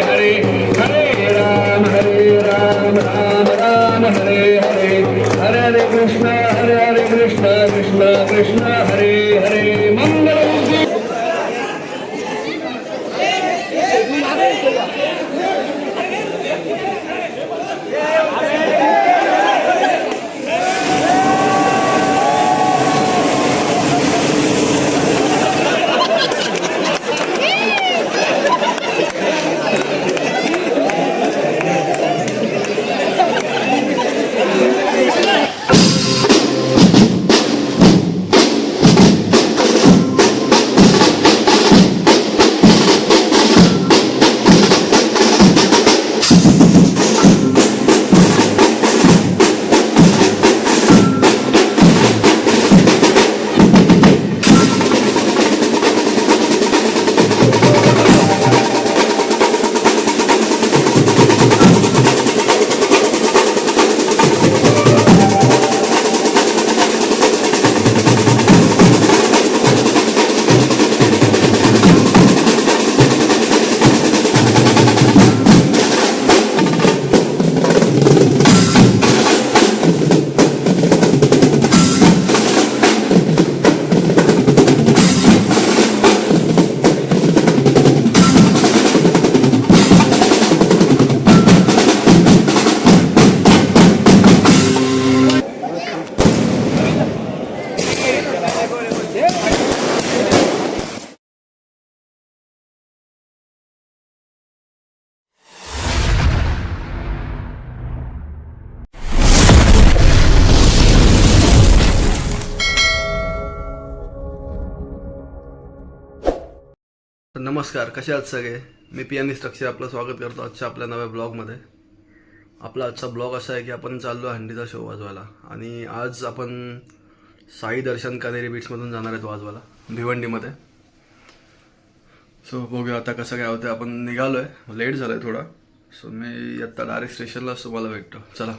हरे हरे राम राम राम हरे हरे हरे हरे कृष्ण कृष्ण कृष्ण हरे हरे मंगलमूर्ति नमस्कार, कसे आहात सगळे. मी पियानिस्ट अक्षय आपलं स्वागत करतो आजच्या आपल्या नव्या ब्लॉगमध्ये. आपला आजचा ब्लॉग असा आहे की आपण चाललो हंडीचा शो वाजवायला आणि आज आपण साई दर्शन कानेरी बीट्समधून जाणार आहेत वाजवायला भिवंडीमध्ये. सो बघूया आता कसं काय होतं. आपण निघालो आहे, लेट झालं आहे थोडा. सो मी आत्ता डायरेक्ट स्टेशनलाच तुम्हाला भेटतो. चला.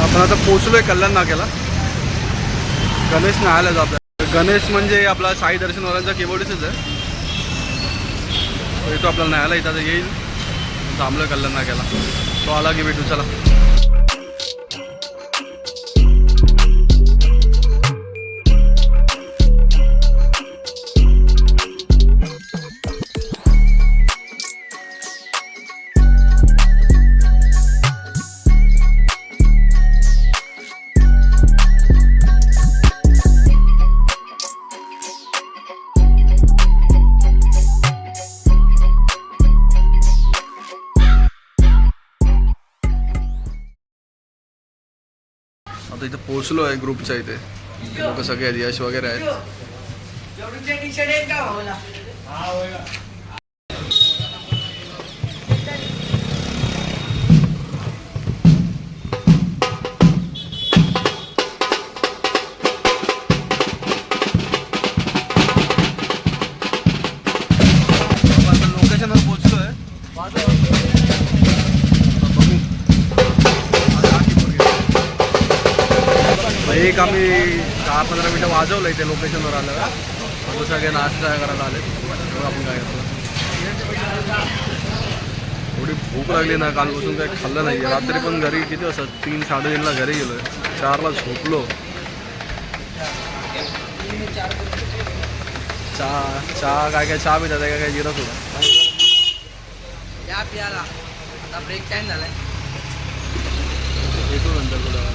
आपण आता पोचलोय कल्याण नाक्याला. गणेश न्यायला जात आहे. गणेश म्हणजे आपला साई दर्शनवाल्यांचा कीबोर्डीसच आहे. तो आपल्याला न्यायला इथं येईल. थांबलोय कल्याण नाक्याला. तो आला की भेटू. चला. आता इथे पोहोचलो आहे ग्रुपच्या इथे. लोक सगळे आहेत, यश वगैरे आहेत. लोकेशनवर पोहोचलोय. एक आम्ही 10-15 मिनटं वाजवलं इथे लोकेशनवर आलं. आता सगळे नाश्ता करायला आले. आपण काय करतो, थोडी भूक लागली ना, कालपासून काही खाल्लं नाही. रात्री पण घरी किती वाजता 3-3:30ला घरी गेलोय. 4ला झोपलो. चहा काय चहा पितात काय काय जिरत होता. चहा प्याला आता ब्रेक टाइम झालाय. येतो नंतर तुला.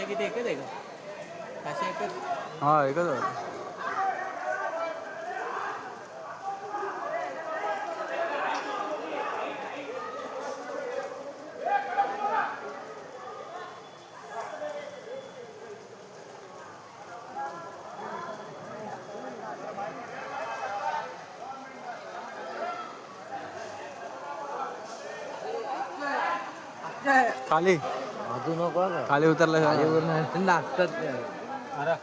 किती एकच आहे का काशा एकच हा एकच आहे. खाली अजून नको खाली उतरलं नाचतात अरे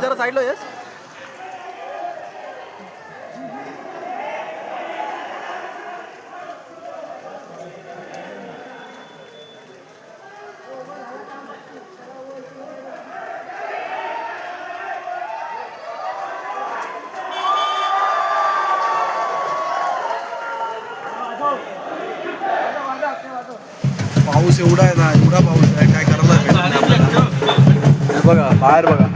जरा साईडला येस. पाऊस एवढा आहे ना, एवढा पाऊस आहे, काय करायला भेटत नाही आपल्याला. हे बघा बाहेर बघा.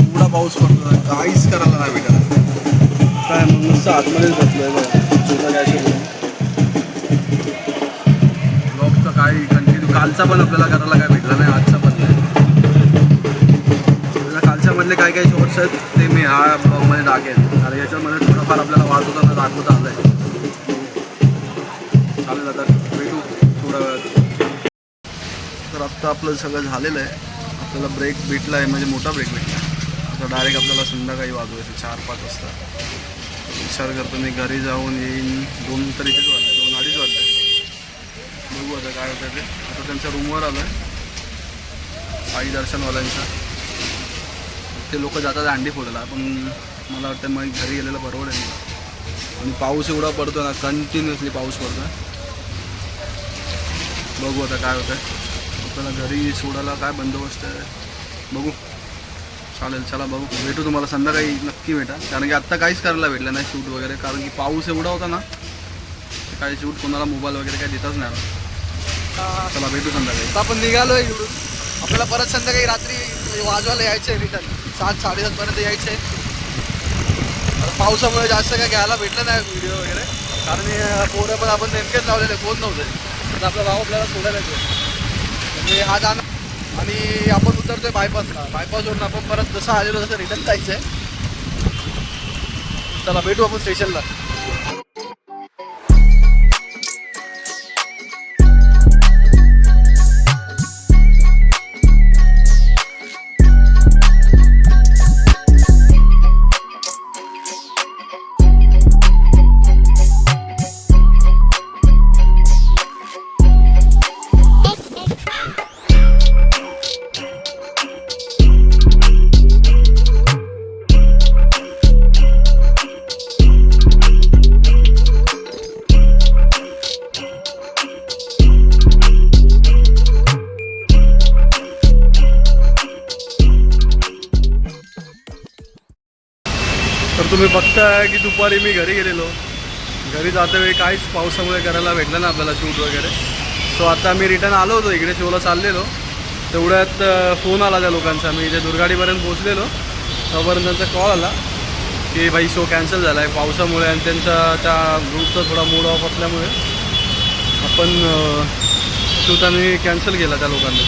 एवढा पाऊस पडतो, काहीच करायला नाही भेटत. काय मग नुसतं आतमध्येच बसलोय बघा. ब्लॉगचं काही कंटिन्यू कालचा पण आपल्याला करायला काय भेटला नाही, आजचा पण नाही. कालच्या मधले काय काय शॉर्ट्स आहेत ते मी ह्या ब्लॉगमध्ये टाकेन, आणि याच्यामध्ये थोडंफार आपल्याला वाजवताना दाखवता आलं आहे. चालेल, आता भेटू थोड्या वेळात. तर आत्ता आपलं सगळं झालेलं आहे. आपल्याला ब्रेक भेटला आहे, म्हणजे मोठा ब्रेक भेटला. आता डायरेक्ट आपल्याला संध्याकाळी वाजवायचं 4-5 वाजता. विचार करतो मी घरी जाऊन येईन. 2 तर इथेच वाजले, 2-2:30 वाजले. बघू आता काय होतं ते. आता त्यांच्या रूमवर आलं आहे साई दर्शनवाल्यांचा. ते लोक जातात अंडी फोडायला, पण मला वाटतं मग घरी गेलेलं परवडेल. आणि पाऊस एवढा पडतो ना, कंटिन्युअसली पाऊस पडतो. बघू आता काय होतं आहे. आपल्याला घरी सोडायला काय बंदोबस्त आहे बघू. चालेल, चला बघू, भेटू तुम्हाला संध्याकाळी नक्की भेटा. कारण की आत्ता काहीच करायला भेटलं नाही शूट वगैरे, कारण की पाऊस एवढा होता ना, काही शूट कोणाला मोबाईल वगैरे काही देतच नाही. चला भेटू संध्याकाळी. आता आपण निघालो आहे इकडून. आपल्याला परत संध्याकाळी रात्री वाजवायला यायचं आहे, रिटर्न 7-7:30पर्यंत यायचं आहे. पावसामुळे जास्त काय घ्यायला भेटलं नाही व्हिडिओ वगैरे, कारण पोरं पण आपण नेमकेच लावलेले, कोण नव्हते. तर आपला भाऊ आपल्याला सोडायला येतो, म्हणजे हा जाणं. आणि आपण उतरतोय बायपासला. बायपासवरून आपण परत जसं आलेलो तसं रिटर्न जायचं आहे. चला भेटू आपण स्टेशनला. तुम्ही बघताय की दुपारी मी घरी गेलेलो. घरी जातावेळी काहीच पावसामुळे करायला भेटलं ना आपल्याला शूट वगैरे. सो आता मी रिटर्न आलो होतो इकडे शोला चाललेलो. तेवढ्यात फोन आला त्या लोकांचा. मी इथे दुर्गाडीपर्यंत पोचलेलो तोपर्यंत त्यांचा कॉल आला की भाई शो कॅन्सल झाला आहे पावसामुळे आणि त्यांचा त्या ग्रुपचा थोडा मूड ऑफ असल्यामुळे आपण शूट आम्ही कॅन्सल केला त्या लोकांनी.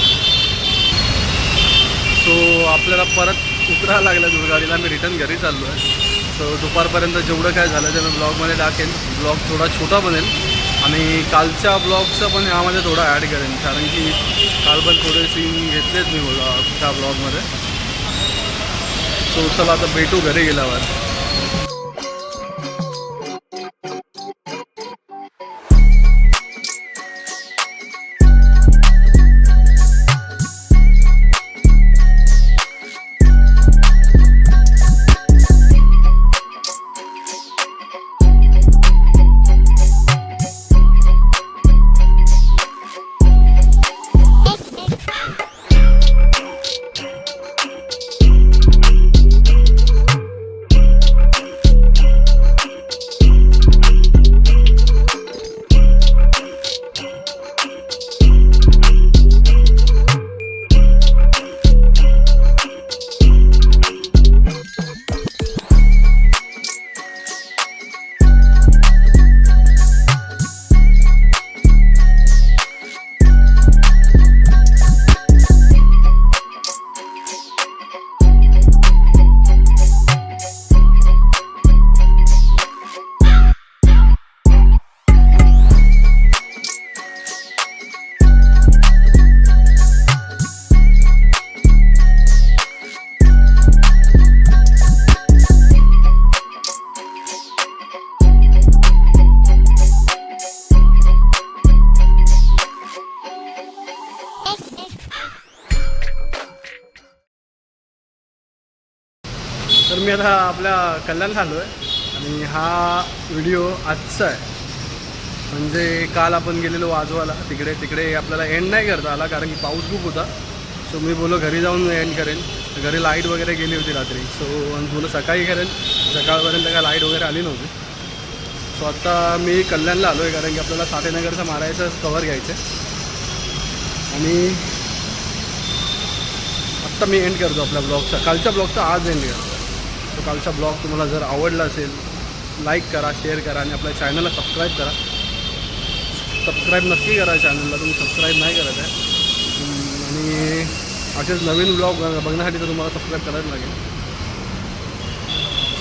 सो आपल्याला परत उतरायला लागलं दुर्गाडीला. मी रिटर्न घरी चाललो आहे. सो दुपारपर्यंत जेवढं काय झालं ते मी ब्लॉगमध्ये टाकेन. ब्लॉग थोडा छोटा बनेल आणि कालच्या ब्लॉगचं पण ह्यामध्ये थोडा ॲड करेन कारण की काल पण थोडे सीन घेतलेच मी त्या ब्लॉगमध्ये. सो चला आता भेटू घरी गेल्यावर. तर मी आता आपल्या कल्याणला आलो आहे आणि हा व्हिडिओ आजचा आहे. म्हणजे काल आपण गेलेलो वाजवाला तिकडे आपल्याला एंड नाही करता आला कारण की पाऊस खूप होता. सो मी बोलो घरी जाऊन एंड करेन. घरी लाईट वगैरे गेली होती रात्री. सो बोलो सकाळी करेन. सकाळपर्यंत काय लाईट वगैरे आली नव्हती. सो आता मी कल्याणला आलो आहे कारण की आपल्याला साठेनगरचं मारायचं कवर घ्यायचं आहे. आणि आत्ता मी एंड करतो आपल्या ब्लॉगचा. कालच्या ब्लॉगचा आज एंड करतो. तो कालचा ब्लॉग तुम्हाला जर आवडला असेल लाईक करा, शेअर करा आणि आपल्या चॅनलला सबस्क्राईब करा. सबस्क्राईब नक्की करा चॅनलला. तुम्ही सबस्क्राईब नाही करत आहे. आणि असेच नवीन ब्लॉग बघण्यासाठी तर तुम्हाला सबस्क्राईब करायला लागेल.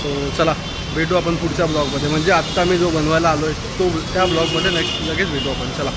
सो चला भेटू आपण पुढच्या ब्लॉगमध्ये. म्हणजे आत्ता मी जो बनवायला आलो आहे तो त्या ब्लॉगमध्ये लगेच भेटू आपण. चला.